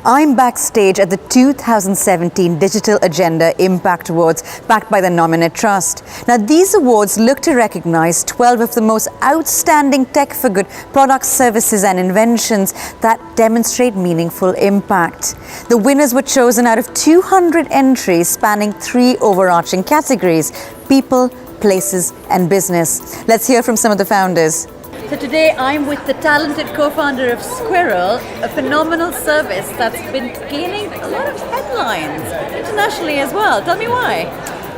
I'm backstage at the 2017 DigitalAgenda Impact Awards, backed by the Nominate Trust. Now, these awards look to recognize 12 of the most outstanding tech for good products, services, and inventions that demonstrate meaningful impact. The winners were chosen out of 200 entries spanning 3 overarching categories: people, places, and business. Let's hear from some of the founders. So today I'm with the talented co-founder of Squirrel, a phenomenal service that's been gaining a lot of headlines internationally as well. Tell me why.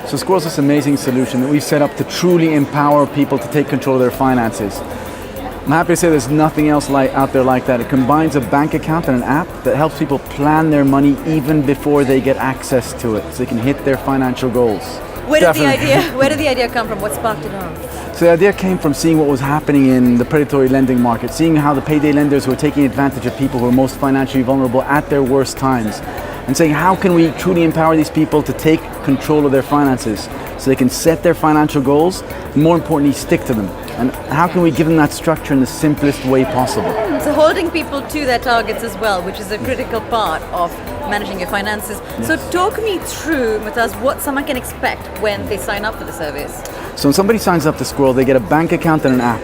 So Squirrel is this amazing solution that we've set up to truly empower people to take control of their finances. I'm happy to say there's nothing else out there like that. It combines a bank account and an app that helps people plan their money even before they get access to it, so they can hit their financial goals. Where did the idea come from? What sparked it off? So the idea came from seeing what was happening in the predatory lending market, seeing how the payday lenders were taking advantage of people who are most financially vulnerable at their worst times, and saying how can we truly empower these people to take control of their finances so they can set their financial goals, and more importantly, stick to them. And how can we give them that structure in the simplest way possible? So holding people to their targets as well, which is a critical part of managing your finances. Yes. So talk me through, Mutaz, what someone can expect when they sign up for the service. So when somebody signs up to Squirrel, they get a bank account and an app.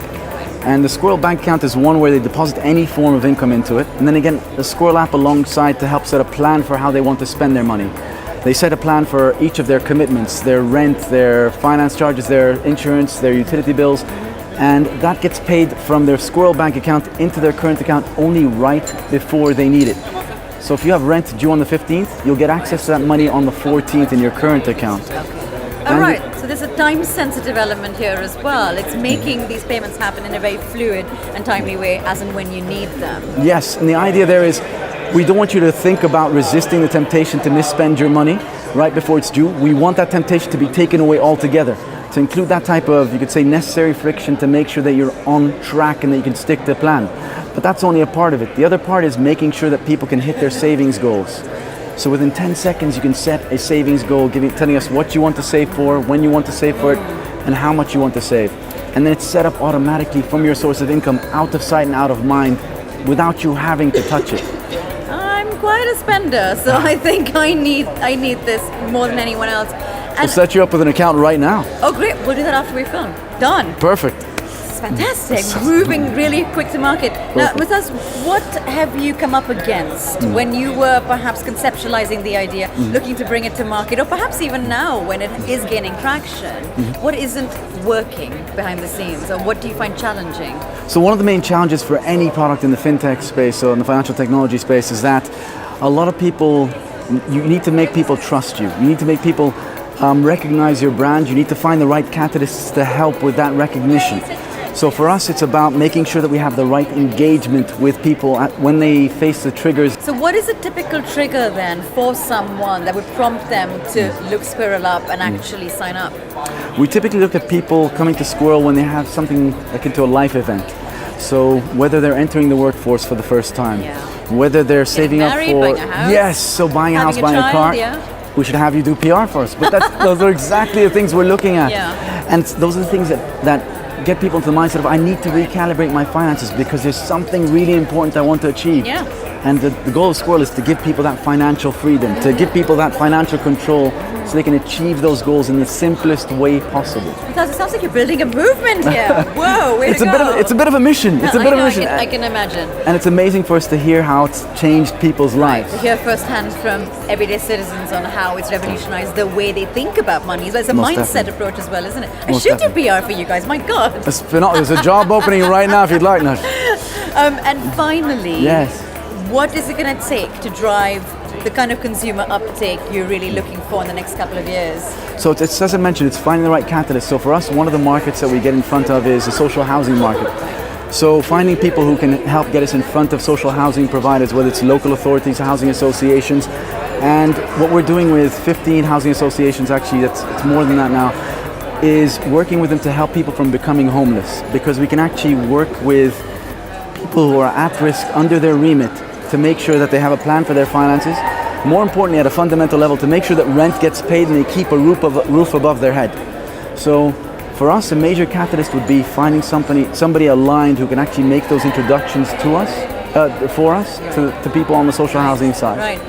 And the Squirrel bank account is one where they deposit any form of income into it. And then again, the Squirrel app alongside to help set a plan for how they want to spend their money. They set a plan for each of their commitments, their rent, their finance charges, their insurance, their utility bills. And that gets paid from their Squirrel bank account into their current account only right before they need it. So if you have rent due on the 15th, you'll get access to that money on the 14th in your current account. All right, so there's a time-sensitive element here as well. It's making these payments happen in a very fluid and timely way as and when you need them. Yes, and the idea there is we don't want you to think about resisting the temptation to misspend your money right before it's due. We want that temptation to be taken away altogether, to include that type of, you could say, necessary friction to make sure that you're on track and that you can stick to the plan. But that's only a part of it. The other part is making sure that people can hit their savings goals. So within 10 seconds, you can set a savings goal, telling us what you want to save for, when you want to save for it, and how much you want to save. And then it's set up automatically from your source of income, out of sight and out of mind, without you having to touch it. I'm quite a spender, so I think I need this more than anyone else. We'll set you up with an account right now. Oh, great. We'll do that after we film. Done. Perfect. Fantastic. Moving really quick to market. Now, Mutaz, what have you come up against when you were perhaps conceptualizing the idea, looking to bring it to market, or perhaps even now when it is gaining traction? What isn't working behind the scenes, or what do you find challenging? So one of the main challenges for any product in the fintech space or in the financial technology space is that a lot of people, you need to make people trust you. You need to make people recognize your brand. You need to find the right catalysts to help with that recognition. So for us, it's about making sure that we have the right engagement with people when they face the triggers. So what is a typical trigger then for someone that would prompt them to look Squirrel up and actually sign up? We typically look at people coming to Squirrel when they have something akin to a life event. So whether they're entering the workforce for the first time, whether they're saving up for... buying a house, yes, so buying a house, buying a car. We should have you do PR for us. But those are exactly the things we're looking at. And those are the things that get people into the mindset of, I need to recalibrate my finances because there's something really important I want to achieve. And the goal of Squirrel is to give people that financial freedom, to give people that financial control so they can achieve those goals in the simplest way possible. Because it sounds like you're building a movement here. Whoa, way to go. It's a bit of a mission. It's a bit of a mission. I can imagine. And it's amazing for us to hear how it's changed people's lives. To hear firsthand from everyday citizens on how it's revolutionized the way they think about money. It's a mindset approach as well, isn't it? I should do PR for you guys, my God. There's a job opening right now if you'd like. And finally, what is it going to take to drive the kind of consumer uptake you're really looking for in the next couple of years? So it's, as I mentioned, it's finding the right catalyst. So for us, one of the markets that we get in front of is the social housing market. So finding people who can help get us in front of social housing providers, whether it's local authorities, housing associations. And what we're doing with 15 housing associations, actually it's more than that now, is working with them to help people from becoming homeless. Because we can actually work with people who are at risk under their remit to make sure that they have a plan for their finances. More importantly, at a fundamental level, to make sure that rent gets paid and they keep a roof above their head. So for us, a major catalyst would be finding somebody aligned who can actually make those introductions to us for us to people on the social housing side. Right.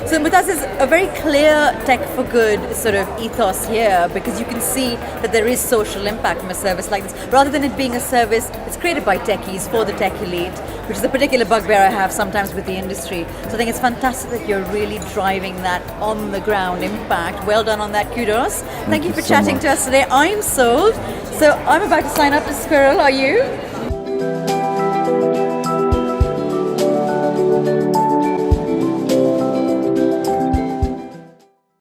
So Mutaz is a very clear tech for good sort of ethos here, because you can see that there is social impact from a service like this. Rather than it being a service that's created by techies for the tech elite, which is a particular bugbear I have sometimes with the industry. So I think it's fantastic that you're really driving that on the ground impact. Well done on that, kudos. Thank you for chatting to us today. I'm sold. So I'm about to sign up to Squirrel, are you?